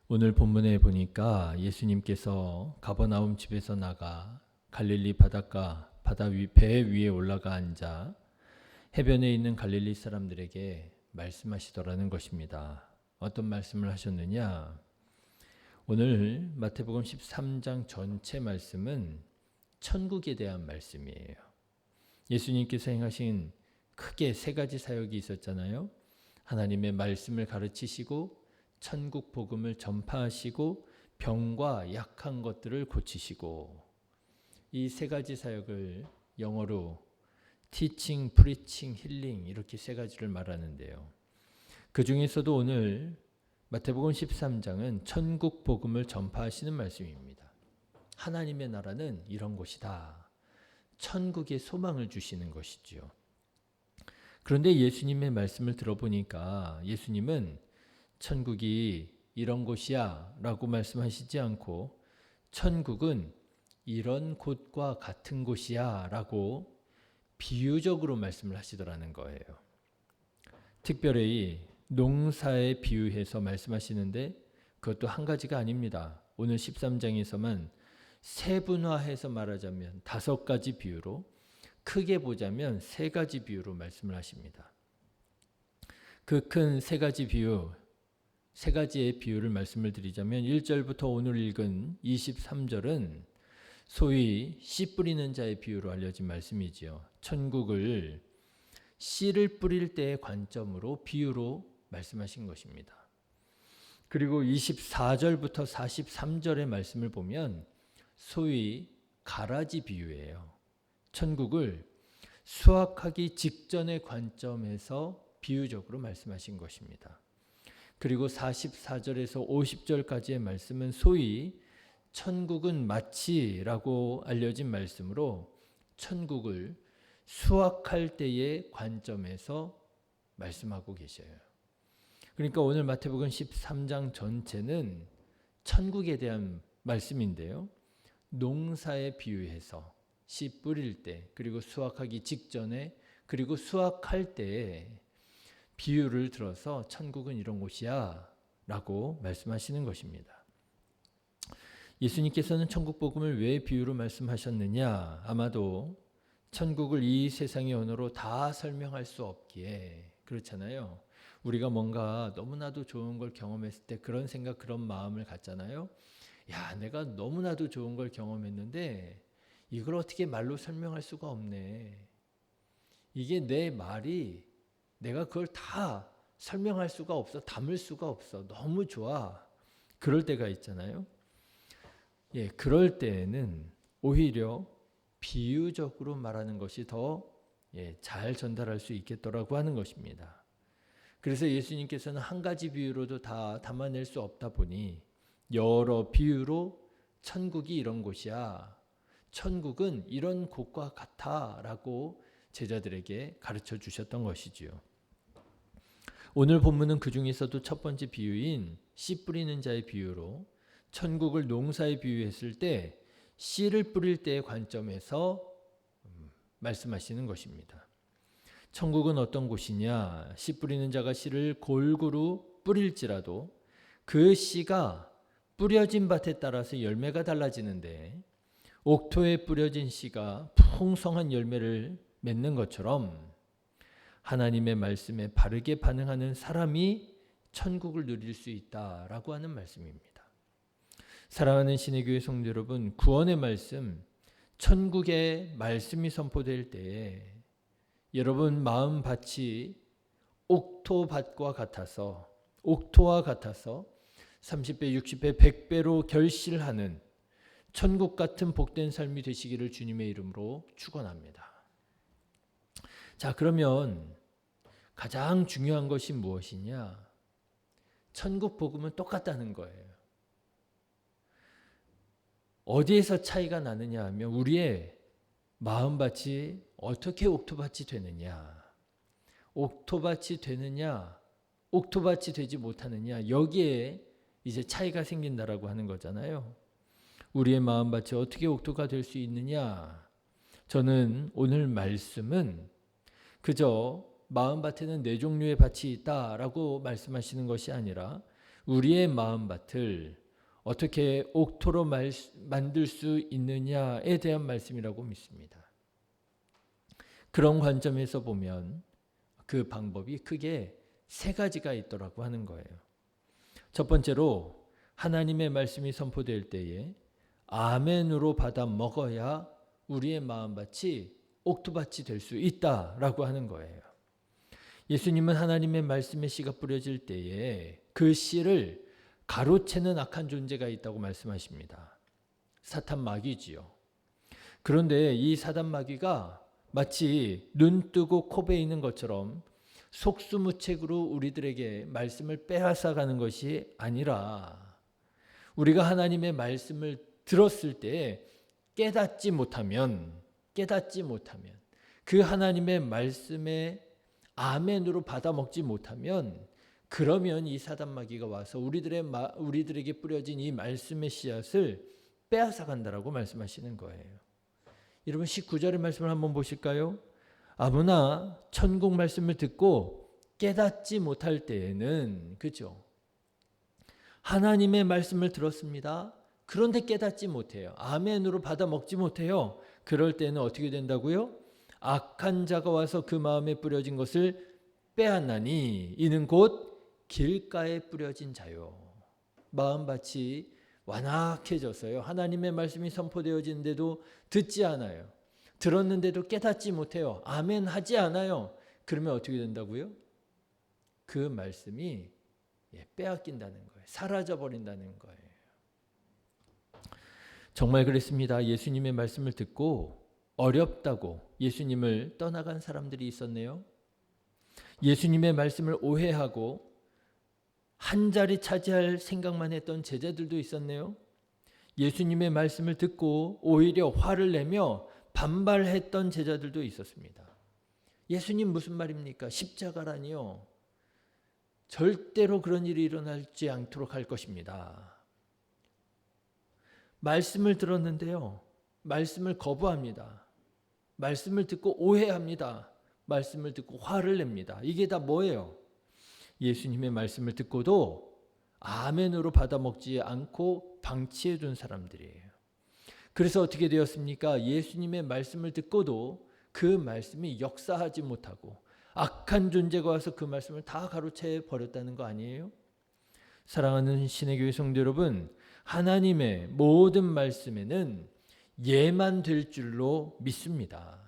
오늘 본문에 보니까 예수님께서 가버나움 집에서 나가 갈릴리 바닷가 바다 위 배 위에 올라가 앉아 해변에 있는 갈릴리 사람들에게 말씀하시더라는 것입니다. 어떤 말씀을 하셨느냐? 오늘 마태복음 13장 전체 말씀은 천국에 대한 말씀이에요. 예수님께서 행하신 크게 세 가지 사역이 있었잖아요. 하나님의 말씀을 가르치시고 천국 복음을 전파하시고 병과 약한 것들을 고치시고, 이 세 가지 사역을 영어로 teaching, preaching, healing 이렇게 세 가지를 말하는데요. 그 중에서도 오늘 마태복음 13장은 천국 복음을 전파하시는 말씀입니다. 하나님의 나라는 이런 곳이다. 천국의 소망을 주시는 것이지요. 그런데 예수님의 말씀을 들어보니까 예수님은 천국이 이런 곳이야 라고 말씀하시지 않고 천국은 이런 곳과 같은 곳이야 라고 비유적으로 말씀을 하시더라는 거예요. 특별히 농사에 비유해서 말씀하시는데 그것도 한 가지가 아닙니다. 오늘 13장에서만 세분화해서 말하자면 5가지 비유로, 크게 보자면 3가지 비유로 말씀을 하십니다. 그 큰 3가지 비유, 3가지의 비유를 말씀을 드리자면 1절부터 오늘 읽은 23절은 소위 씨 뿌리는 자의 비유로 알려진 말씀이지요. 천국을 씨를 뿌릴 때의 관점으로 비유로 말씀하신 것입니다. 그리고 24절부터 43절의 말씀을 보면 소위 가라지 비유예요. 천국을 수확하기 직전의 관점에서 비유적으로 말씀하신 것입니다. 그리고 44절에서 50절까지의 말씀은 소위 천국은 마치라고 알려진 말씀으로 천국을 수확할 때의 관점에서 말씀하고 계셔요. 그러니까 오늘 마태복음 13장 전체는 천국에 대한 말씀인데요. 농사에 비유해서 씨 뿌릴 때, 그리고 수확하기 직전에, 그리고 수확할 때에 비유를 들어서 천국은 이런 곳이야 라고 말씀하시는 것입니다. 예수님께서는 천국 복음을 왜 비유로 말씀하셨느냐? 아마도 천국을 이 세상의 언어로 다 설명할 수 없기에 그렇잖아요. 우리가 뭔가 너무나도 좋은 걸 경험했을 때 그런 생각, 그런 마음을 갖잖아요. 야, 내가 너무나도 좋은 걸 경험했는데 이걸 어떻게 말로 설명할 수가 없네. 이게 내 말이 내가 그걸 다 설명할 수가 없어. 담을 수가 없어. 너무 좋아. 그럴 때가 있잖아요. 예, 그럴 때에는 오히려 비유적으로 말하는 것이 더 잘 전달할 수 있겠더라고 하는 것입니다. 그래서 예수님께서는 한 가지 비유로도 다 담아낼 수 없다 보니 여러 비유로 천국이 이런 곳이야, 천국은 이런 곳과 같아 라고 제자들에게 가르쳐 주셨던 것이지요. 오늘 본문은 그 중에서도 첫 번째 비유인 씨 뿌리는 자의 비유로 천국을 농사에 비유했을 때 씨를 뿌릴 때의 관점에서 말씀하시는 것입니다. 천국은 어떤 곳이냐? 씨 뿌리는 자가 씨를 골고루 뿌릴지라도 그 씨가 뿌려진 밭에 따라서 열매가 달라지는데 옥토에 뿌려진 씨가 풍성한 열매를 맺는 것처럼 하나님의 말씀에 바르게 반응하는 사람이 천국을 누릴 수 있다라고 하는 말씀입니다. 사랑하는 신의 교회 성도 여러분, 구원의 말씀, 천국의 말씀이 선포될 때에 여러분 마음밭이 옥토밭과 같아서, 옥토와 같아서 30배, 60배, 100배로 결실하는 천국 같은 복된 삶이 되시기를 주님의 이름으로 축원합니다. 자, 그러면 가장 중요한 것이 무엇이냐? 천국 복음은 똑같다는 거예요. 어디에서 차이가 나느냐 하면 우리의 마음밭이 어떻게 옥토밭이 되느냐, 옥토밭이 되느냐, 옥토밭이 되지 못하느냐, 여기에 이제 차이가 생긴다라고 하는 거잖아요. 우리의 마음밭이 어떻게 옥토가 될 수 있느냐? 저는 오늘 말씀은 그저 마음밭에는 4종류의 밭이 있다라고 말씀하시는 것이 아니라 우리의 마음밭을 어떻게 옥토로 만들 수 있느냐에 대한 말씀이라고 믿습니다. 그런 관점에서 보면 그 방법이 크게 세 가지가 있더라고 하는 거예요. 첫 번째로 하나님의 말씀이 선포될 때에 아멘으로 받아 먹어야 우리의 마음밭이 옥토밭이 될 수 있다라고 하는 거예요. 예수님은 하나님의 말씀의 씨가 뿌려질 때에 그 씨를 가로채는 악한 존재가 있다고 말씀하십니다. 사탄 마귀지요. 그런데 이 사단 마귀가 마치 눈 뜨고 코 베이는 것처럼 속수무책으로 우리들에게 말씀을 빼앗아가는 것이 아니라 우리가 하나님의 말씀을 들었을 때 깨닫지 못하면 그 하나님의 말씀에 아멘으로 받아먹지 못하면 그러면 이 사단 마귀가 와서 우리들에게 뿌려진 이 말씀의 씨앗을 빼앗아 간다라고 말씀하시는 거예요. 여러분 19절의 말씀을 한번 보실까요? 아무나 천국 말씀을 듣고 깨닫지 못할 때에는 그죠? 하나님의 말씀을 들었습니다. 그런데 깨닫지 못해요. 아멘으로 받아 먹지 못해요. 그럴 때는 어떻게 된다고요? 악한 자가 와서 그 마음에 뿌려진 것을 빼앗나니 이는 곧 길가에 뿌려진 자요. 마음밭이 완악해졌어요. 하나님의 말씀이 선포되어지는데도 듣지 않아요. 들었는데도 깨닫지 못해요. 아멘 하지 않아요. 그러면 어떻게 된다고요? 그 말씀이 빼앗긴다는 거예요. 사라져버린다는 거예요. 정말 그랬습니다. 예수님의 말씀을 듣고 어렵다고 예수님을 떠나간 사람들이 있었네요. 예수님의 말씀을 오해하고 한 자리 차지할 생각만 했던 제자들도 있었네요. 예수님의 말씀을 듣고 오히려 화를 내며 반발했던 제자들도 있었습니다. 예수님 무슨 말입니까? 십자가라니요. 절대로 그런 일이 일어나지 않도록 할 것입니다. 말씀을 들었는데요. 말씀을 거부합니다. 말씀을 듣고 오해합니다. 말씀을 듣고 화를 냅니다. 이게 다 뭐예요? 예수님의 말씀을 듣고도 아멘으로 받아먹지 않고 방치해 둔 사람들이에요. 그래서 어떻게 되었습니까? 예수님의 말씀을 듣고도 그 말씀이 역사하지 못하고 악한 존재가 와서 그 말씀을 다 가로채 버렸다는 거 아니에요? 사랑하는 신의 교회 성도 여러분, 하나님의 모든 말씀에는 예만 될 줄로 믿습니다.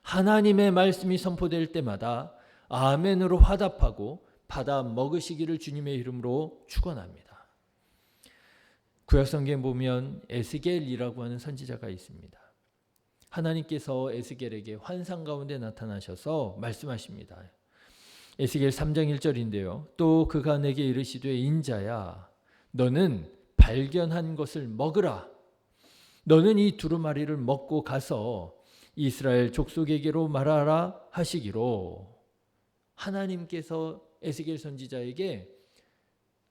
하나님의 말씀이 선포될 때마다 아멘으로 화답하고 받아 먹으시기를 주님의 이름으로 축원합니다. 구약성경에 보면 에스겔이라고 하는 선지자가 있습니다. 하나님께서 에스겔에게 환상 가운데 나타나셔서 말씀하십니다. 에스겔 3장 1절인데요. 또 그가 내게 이르시되 인자야 너는 발견한 것을 먹으라. 너는 이 두루마리를 먹고 가서 이스라엘 족속에게로 말하라 하시기로 하나님께서 에스겔 선지자에게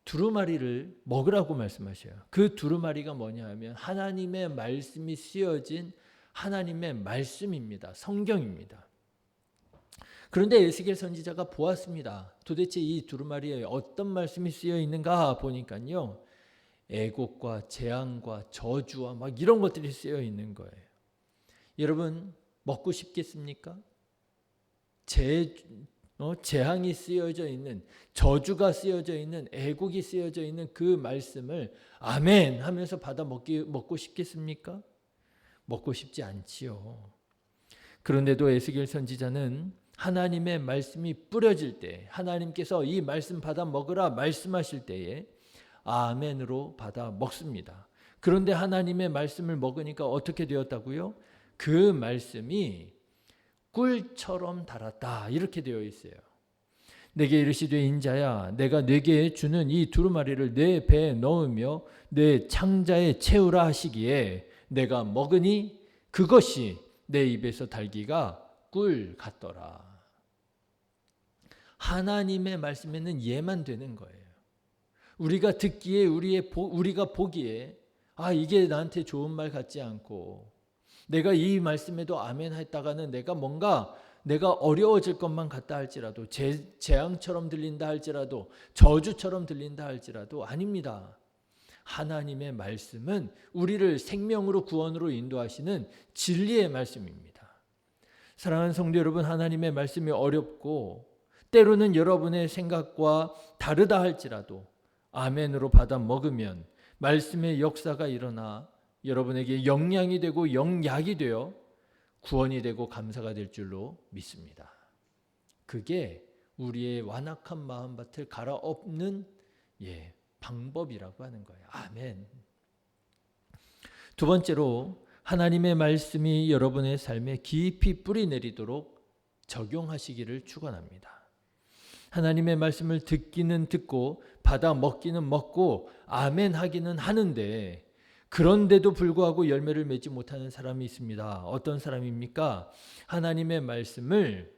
두루마리를 먹으라고 말씀하셔요. 그 두루마리가 뭐냐 하면 하나님의 말씀이 쓰여진 하나님의 말씀입니다. 성경입니다. 그런데 에스겔 선지자가 보았습니다. 도대체 이 두루마리에 어떤 말씀이 쓰여 있는가 보니까요. 애곡과 재앙과 저주와 막 이런 것들이 쓰여 있는 거예요. 여러분 먹고 싶겠습니까? 재앙이 쓰여져 있는, 저주가 쓰여져 있는, 애곡이 쓰여져 있는 그 말씀을 아멘 하면서 받아 먹고 싶겠습니까? 먹고 싶지 않지요. 그런데도 에스겔 선지자는 하나님의 말씀이 뿌려질 때, 하나님께서 이 말씀 받아 먹으라 말씀하실 때에 아멘으로 받아 먹습니다. 그런데 하나님의 말씀을 먹으니까 어떻게 되었다고요? 그 말씀이 꿀처럼 달았다 이렇게 되어 있어요. 내게 이르시되 인자야 내가 네게 주는 이 두루마리를 내 배에 넣으며 내 창자에 채우라 하시기에 내가 먹으니 그것이 내 입에서 달기가 꿀 같더라. 하나님의 말씀에는 예만 되는 거예요. 우리가 듣기에 우리가 보기에 이게 나한테 좋은 말 같지 않고 내가 이 말씀에도 아멘 했다가는 내가 뭔가 내가 어려워질 것만 같다 할지라도, 재앙처럼 들린다 할지라도, 저주처럼 들린다 할지라도 아닙니다. 하나님의 말씀은 우리를 생명으로 구원으로 인도하시는 진리의 말씀입니다. 사랑하는 성도 여러분, 하나님의 말씀이 어렵고 때로는 여러분의 생각과 다르다 할지라도 아멘으로 받아 먹으면 말씀의 역사가 일어나 여러분에게 영양이 되고 영약이 되어 구원이 되고 감사가 될 줄로 믿습니다. 그게 우리의 완악한 마음밭을 갈아엎는 방법이라고 하는 거예요. 아멘. 두 번째로 하나님의 말씀이 여러분의 삶에 깊이 뿌리 내리도록 적용하시기를 축원합니다. 하나님의 말씀을 듣기는 듣고 받아 먹기는 먹고 아멘 하기는 하는데, 그런데도 불구하고 열매를 맺지 못하는 사람이 있습니다. 어떤 사람입니까? 하나님의 말씀을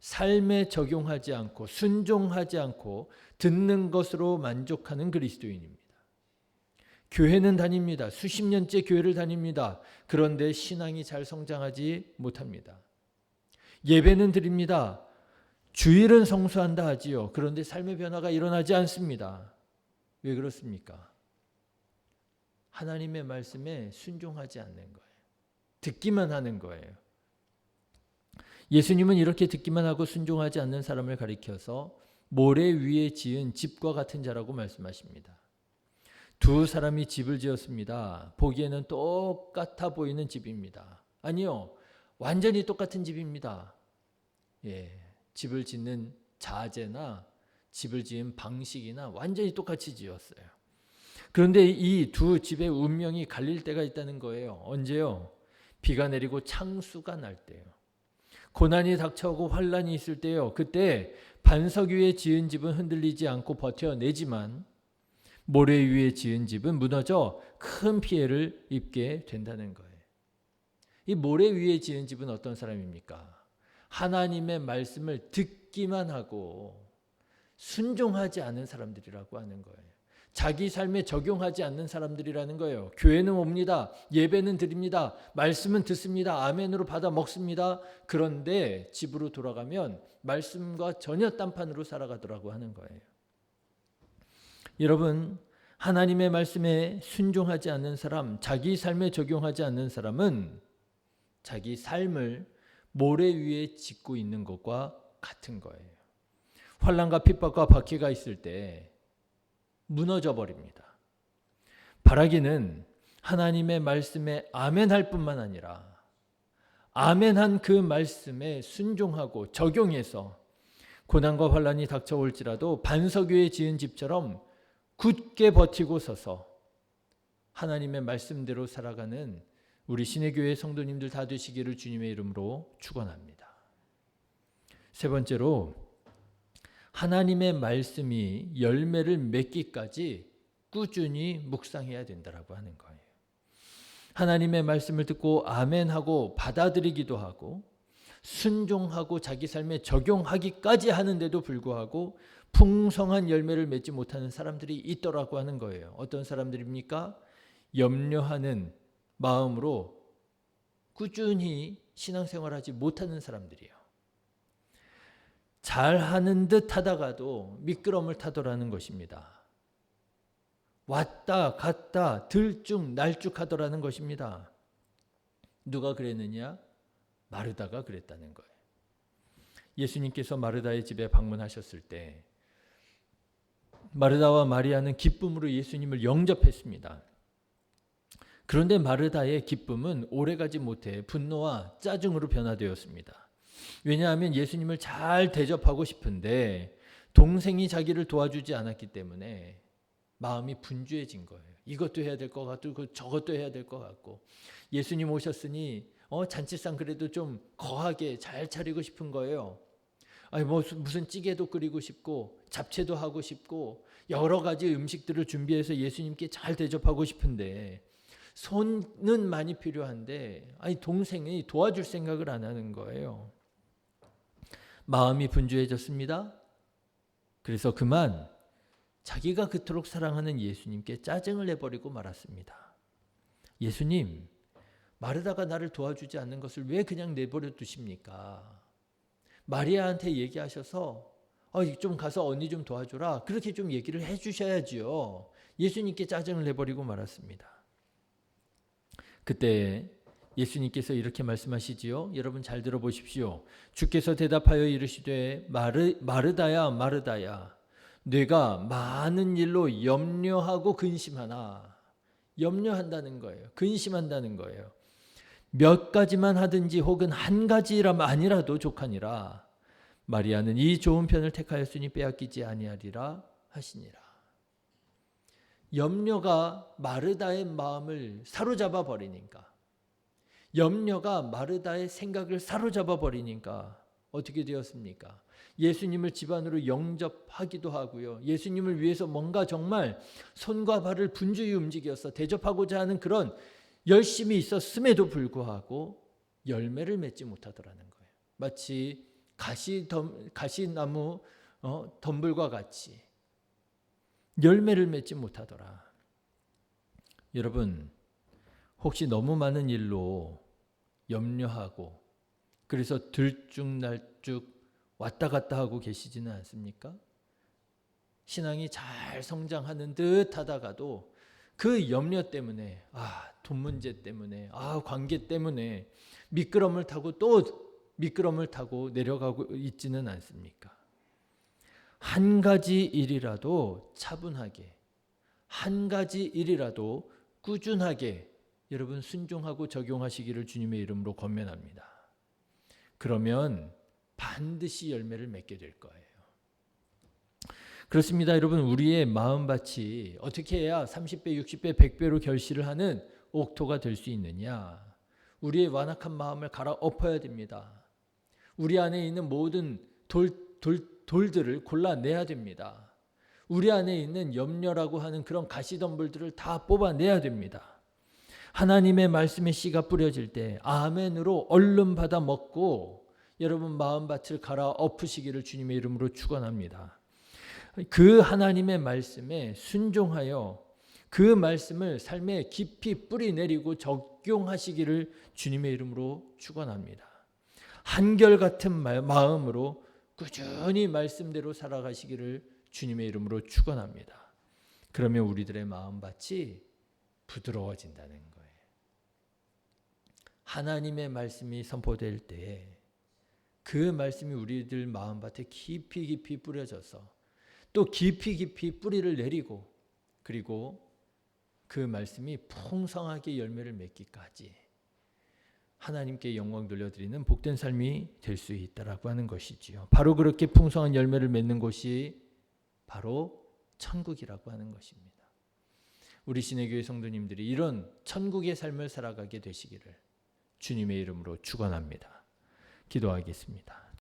삶에 적용하지 않고 순종하지 않고 듣는 것으로 만족하는 그리스도인입니다. 교회는 다닙니다. 수십 년째 교회를 다닙니다. 그런데 신앙이 잘 성장하지 못합니다. 예배는 드립니다. 주일은 성수한다 하지요. 그런데 삶의 변화가 일어나지 않습니다. 왜 그렇습니까? 하나님의 말씀에 순종하지 않는 거예요. 듣기만 하는 거예요. 예수님은 이렇게 듣기만 하고 순종하지 않는 사람을 가리켜서 모래 위에 지은 집과 같은 자라고 말씀하십니다. 두 사람이 집을 지었습니다. 보기에는 똑같아 보이는 집입니다. 아니요, 완전히 똑같은 집입니다. 집을 짓는 자재나 집을 지은 방식이나 완전히 똑같이 지었어요. 그런데 이 두 집의 운명이 갈릴 때가 있다는 거예요. 언제요? 비가 내리고 창수가 날 때요. 고난이 닥쳐오고 환란이 있을 때요. 그때 반석 위에 지은 집은 흔들리지 않고 버텨내지만 모래 위에 지은 집은 무너져 큰 피해를 입게 된다는 거예요. 이 모래 위에 지은 집은 어떤 사람입니까? 하나님의 말씀을 듣기만 하고 순종하지 않은 사람들이라고 하는 거예요. 자기 삶에 적용하지 않는 사람들이라는 거예요. 교회는 옵니다. 예배는 드립니다. 말씀은 듣습니다. 아멘으로 받아 먹습니다. 그런데 집으로 돌아가면 말씀과 전혀 딴판으로 살아가더라고 하는 거예요. 여러분, 하나님의 말씀에 순종하지 않는 사람, 자기 삶에 적용하지 않는 사람은 자기 삶을 모래 위에 짓고 있는 것과 같은 거예요. 환난과 핍박과 박해가 있을 때 무너져 버립니다. 바라기는 하나님의 말씀에 아멘할 뿐만 아니라 아멘한 그 말씀에 순종하고 적용해서 고난과 환난이 닥쳐올지라도 반석 위에 지은 집처럼 굳게 버티고 서서 하나님의 말씀대로 살아가는 우리 신의교회 성도님들 다 되시기를 주님의 이름으로 축원합니다. 세 번째로, 하나님의 말씀이 열매를 맺기까지 꾸준히 묵상해야 된다라고 하는 거예요. 하나님의 말씀을 듣고 아멘하고 받아들이기도 하고 순종하고 자기 삶에 적용하기까지 하는데도 불구하고 풍성한 열매를 맺지 못하는 사람들이 있더라고 하는 거예요. 어떤 사람들입니까? 염려하는 마음으로 꾸준히 신앙생활하지 못하는 사람들이에요. 잘하는 듯 하다가도 미끄럼을 타더라는 것입니다. 왔다 갔다 들쭉날쭉하더라는 것입니다. 누가 그랬느냐? 마르다가 그랬다는 거예요. 예수님께서 마르다의 집에 방문하셨을 때 마르다와 마리아는 기쁨으로 예수님을 영접했습니다. 그런데 마르다의 기쁨은 오래가지 못해 분노와 짜증으로 변화되었습니다. 왜냐하면 예수님을 잘 대접하고 싶은데 동생이 자기를 도와주지 않았기 때문에 마음이 분주해진 거예요. 이것도 해야 될 것 같고 저것도 해야 될 것 같고, 예수님 오셨으니 잔치상 그래도 좀 거하게 잘 차리고 싶은 거예요. 아니 무슨 찌개도 끓이고 싶고 잡채도 하고 싶고 여러 가지 음식들을 준비해서 예수님께 잘 대접하고 싶은데 손은 많이 필요한데 동생이 도와줄 생각을 안 하는 거예요. 마음이 분주해졌습니다. 그래서 그만 자기가 그토록 사랑하는 예수님께 짜증을 내버리고 말았습니다. 예수님, 마르다가 나를 도와주지 않는 것을 왜 그냥 내버려 두십니까? 마리아한테 얘기하셔서 좀 가서 언니 좀 도와줘라. 그렇게 좀 얘기를 해주셔야지요. 예수님께 짜증을 내버리고 말았습니다. 그때 예수님께서 이렇게 말씀하시지요. 여러분 잘 들어보십시오. 주께서 대답하여 이르시되 마르다야 마르다야 내가 많은 일로 염려하고 근심하나. 염려한다는 거예요. 근심한다는 거예요. 몇 가지만 하든지 혹은 한 가지라면 아니라도 족하니라. 마리아는 이 좋은 편을 택하였으니 빼앗기지 아니하리라 하시니라. 염려가 마르다의 마음을 사로잡아 버리니까, 염려가 마르다의 생각을 사로잡아 버리니까 어떻게 되었습니까? 예수님을 집안으로 영접하기도 하고요. 예수님을 위해서 뭔가 정말 손과 발을 분주히 움직여서 대접하고자 하는 그런 열심이 있었음에도 불구하고 열매를 맺지 못하더라는 거예요. 마치 가시나무 덤불과 같이 열매를 맺지 못하더라. 여러분, 혹시 너무 많은 일로 염려하고 그래서 들쭉날쭉 왔다 갔다 하고 계시지는 않습니까? 신앙이 잘 성장하는 듯 하다가도 그 염려 때문에, 돈 문제 때문에, 관계 때문에 미끄럼을 타고 또 미끄럼을 타고 내려가고 있지는 않습니까? 한 가지 일이라도 차분하게, 한 가지 일이라도 꾸준하게 여러분 순종하고 적용하시기를 주님의 이름으로 권면합니다. 그러면 반드시 열매를 맺게 될 거예요. 그렇습니다. 여러분, 우리의 마음밭이 어떻게 해야 30배, 60배, 100배로 결실을 하는 옥토가 될 수 있느냐? 우리의 완악한 마음을 갈아엎어야 됩니다. 우리 안에 있는 모든 돌들을 골라내야 됩니다. 우리 안에 있는 염려라고 하는 그런 가시덤불들을 다 뽑아내야 됩니다. 하나님의 말씀의 씨가 뿌려질 때 아멘으로 얼른 받아 먹고 여러분 마음밭을 갈아엎으시기를 주님의 이름으로 축원합니다. 그 하나님의 말씀에 순종하여 그 말씀을 삶에 깊이 뿌리내리고 적용하시기를 주님의 이름으로 축원합니다. 한결같은 마음으로 꾸준히 말씀대로 살아가시기를 주님의 이름으로 축원합니다. 그러면 우리들의 마음밭이 부드러워진다는 거예요. 하나님의 말씀이 선포될 때 그 말씀이 우리들 마음밭에 깊이 깊이 뿌려져서 또 깊이 깊이 뿌리를 내리고 그리고 그 말씀이 풍성하게 열매를 맺기까지 하나님께 영광 돌려드리는 복된 삶이 될 수 있다라고 하는 것이지요. 바로 그렇게 풍성한 열매를 맺는 곳이 바로 천국이라고 하는 것입니다. 우리 신의교회 성도님들이 이런 천국의 삶을 살아가게 되시기를 주님의 이름으로 축원합니다. 기도하겠습니다.